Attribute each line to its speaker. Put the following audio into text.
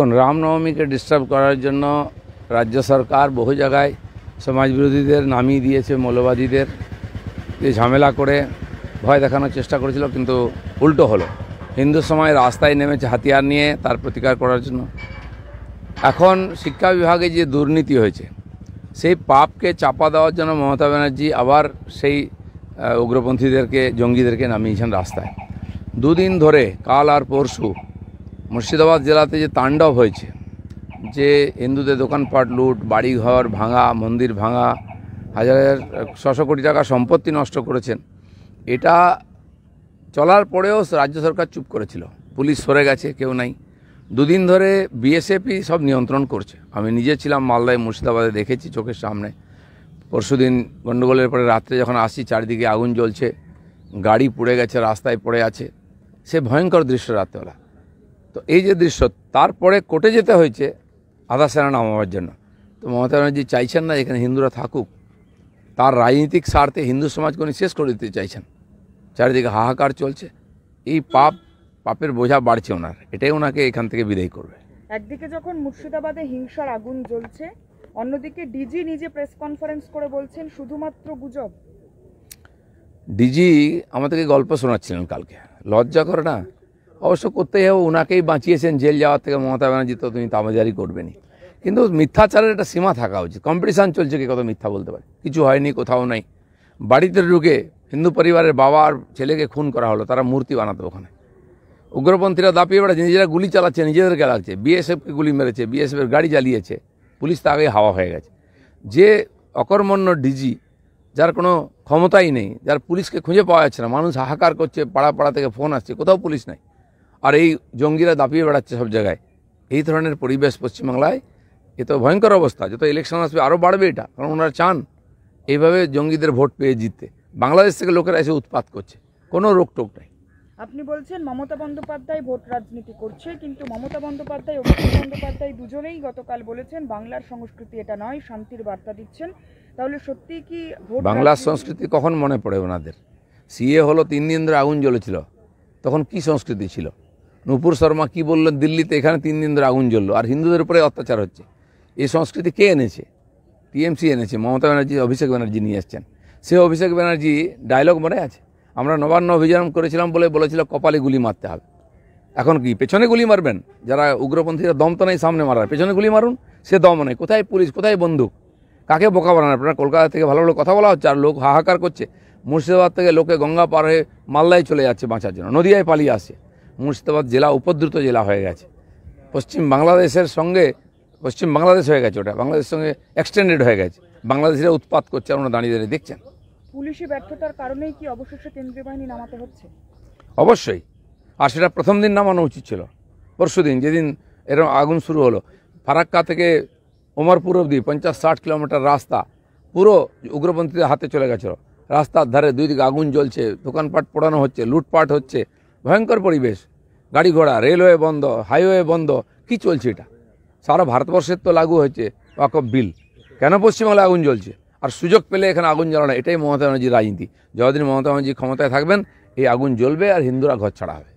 Speaker 1: রামনবমীকে disturb করার জন্য রাজ্য সরকার বহু জায়গায় সমাজ বিরোধীদের নামিয়ে দিয়েছে, মৌলবাদীদের দিয়ে ঝামেলা করে ভয় দেখানোর চেষ্টা করেছিল, কিন্তু উল্টো হলো। হিন্দু সমাজ রাস্তায় নেমেছে হাতিয়ার নিয়ে তার প্রতিকার করার জন্য। এখন শিক্ষা বিভাগে যে দুর্নীতি হয়েছে সেই পাপকে চাপা দেওয়ার জন্য মমতা ব্যানার্জি আবার সেই উগ্রপন্থীদেরকে, জঙ্গিদেরকে নামিয়েছেন রাস্তায়। দুদিন ধরে কাল আর পরশু মুর্শিদাবাদ জেলাতে যে তাণ্ডব হয়েছে, যে হিন্দুদের দোকানপাট লুট, বাড়িঘর ভাঙা, মন্দির ভাঙা, হাজার 600 কোটি টাকা সম্পত্তি নষ্ট করেছেন, এটা চলার পরেও রাজ্য সরকার চুপ করেছিল। পুলিশ সরে গেছে, কেউ নাই। দুদিন ধরে বিএসএফই সব নিয়ন্ত্রণ করছে। আমি নিজে ছিলাম মালদায়, মুর্শিদাবাদে, দেখেছি চোখের সামনে। পরশুদিন গণ্ডগোলের পরে রাত্রে যখন আসি, চারিদিকে আগুন জ্বলছে, গাড়ি পুড়ে গেছে, রাস্তায় পড়ে আছে। সে ভয়ঙ্কর দৃশ্য রাত্রেবেলা। তো এই যে দৃশ্য, তারপরে কোর্টে যেতে হয়েছে আধা সেনা নামাবার জন্য। তো মমতা ব্যানার্জি চাইছেন না এখানে হিন্দুরা থাকুক, তার রাজনৈতিক স্বার্থে হিন্দু সমাজকে উনি শেষ করে দিতে চাইছেন। চারিদিকে হাহাকার চলছে, এই পাপের বোঝা বাড়ছে ওনার, এটাই ওনাকে এখান থেকে বিদায় করবে।
Speaker 2: একদিকে যখন মুর্শিদাবাদে হিংসার আগুন জ্বলছে, অন্যদিকে ডিজি নিজে প্রেস কনফারেন্স করে বলছেন শুধুমাত্র গুজব।
Speaker 1: ডিজি আমাদেরকে গল্প শোনাচ্ছিলেন কালকে, লজ্জা করে না? অবশ্য করতেই হবে, ওনাকেই বাঁচিয়েছেন জেল যাওয়ার থেকে মমতা ব্যানার্জি, তো তুমি তামাজারি করবেনি। কিন্তু মিথ্যাচারের একটা সীমা থাকা উচিত। কম্পিটিশান চলছে, কে কত মিথ্যা বলতে পারে। কিছু হয়নি, কোথাও নাই। বাড়িতে ঢুকে হিন্দু পরিবারের বাবা আর ছেলেকে খুন করা হলো, তারা মূর্তি বানাতো ওখানে। উগ্রপন্থীরা দাপিয়ে বেড়াচ্ছে, নিজেরা গুলি চালাচ্ছে, নিজেদেরকে লাগছে। বিএসএফকে গুলি মেরেছে, বিএসএফের গাড়ি জ্বালিয়েছে, পুলিশ তো আগে হাওয়া হয়ে গেছে। যে অকর্মণ্য ডিজি, যার কোনো ক্ষমতাই নেই, যার পুলিশকে খুঁজে পাওয়া যাচ্ছে না, মানুষ হাহাকার করছে, পাড়া পাড়া থেকে ফোন আসছে, কোথাও পুলিশ নাই, আর এই জঙ্গিরা দাপিয়ে বেড়াচ্ছে সব জায়গায়। এই ধরনের পরিবেশ পশ্চিমবাংলায়, এ তো ভয়ঙ্কর অবস্থা। যত ইলেকশন আসবে আরও বাড়বে এটা, কারণ ওনারা চান এইভাবে জঙ্গিদের ভোট পেয়ে জিততে। বাংলাদেশ থেকে লোকেরা এসে উৎপাত করছে, কোনো রোকটোক নেই।
Speaker 2: আপনি বলছেন মমতা বন্দ্যোপাধ্যায় ভোট রাজনীতি করছে, কিন্তু মমতা বন্দ্যোপাধ্যায়, অভিষেক বন্দ্যোপাধ্যায় দুজনেই গতকাল বলেছেন বাংলার সংস্কৃতি এটা নয়, শান্তির বার্তা দিচ্ছেন। তাহলে সত্যি কি
Speaker 1: বাংলার সংস্কৃতি কখন মনে পড়ে ওনাদের? সিএ হলো 3 দিন ধরে আগুন জ্বলেছিল, তখন কি সংস্কৃতি ছিল? নূপুর শর্মা কি বললেন দিল্লিতে, এখানে 3 দিন ধরে আগুন জ্বললো, আর হিন্দুদের উপরে অত্যাচার হচ্ছে। এই সংস্কৃতি কে এনেছে? টিএমসি এনেছে। মমতা ব্যানার্জি, অভিষেক ব্যানার্জি নিয়ে এসছেন। সে অভিষেক ব্যানার্জি ডায়লগ মনে আছে? আমরা নবান্ন অভিযান করেছিলাম বলে বলেছিল কপালে গুলি মারতে হবে। এখন কি পেছনে গুলি মারবেন? যারা উগ্রপন্থীরা দম তো নেই সামনে মারার, পেছনে গুলি মারুন, সে দম নেই। কোথায় পুলিশ, কোথায় বন্দুক? কাকে বোকা বানান আপনারা? কলকাতা থেকে ভালো ভালো কথা বলা হচ্ছে, আর লোক হাহাকার করছে। মুর্শিদাবাদ থেকে লোকে গঙ্গা পার হয়ে মালদায় চলে যাচ্ছে বাঁচার জন্য, নদিয়ায় পালিয়ে আসছে। মুর্শিদাবাদ জেলা উপদ্রুত জেলা হয়ে গেছে, পশ্চিম বাংলাদেশের সঙ্গে, পশ্চিম বাংলাদেশ হয়ে গেছে, ওটা বাংলাদেশের সঙ্গে এক্সটেন্ডেড হয়ে গেছে। বাংলাদেশিরা উৎপাত করছে, আমরা দাঁড়িয়ে দাঁড়িয়ে দেখছেন।
Speaker 2: পুলিশি ব্যর্থতার কারণেই কি অবশেষে কেন্দ্রীয় বাহিনী নামাতে হচ্ছে?
Speaker 1: অবশ্যই, আর সেটা প্রথম দিন নামানো উচিত ছিল। পরশু দিন যেদিন এরকম আগুন শুরু হলো, ফারাক্কা থেকে ওমরপুর অবধি 50-60 কিলোমিটার রাস্তা পুরো উগ্রপন্থীদের হাতে চলে গেছিলো। রাস্তার ধারে দুই দিকে আগুন জ্বলছে, দোকানপাট পোড়ানো হচ্ছে, লুটপাট হচ্ছে, ভয়ঙ্কর পরিবেশ। গাড়ি ঘোড়া, রেলওয়ে বন্ধ, হাইওয়ে বন্ধ। কি চলছে এটা? সারা ভারতবর্ষের তো লাগু হয়েছে ওয়াকফ বিল, কেন পশ্চিমবাংলায় আগুন জ্বলছে? আর সুযোগ পেলে এখানে আগুন জ্বালানো, এটাই মমতা ব্যানার্জির রাজনীতি। যতদিন মমতা ব্যানার্জি ক্ষমতায় থাকবেন, এই আগুন জ্বলবে আর হিন্দুরা ঘর ছাড়া হবে।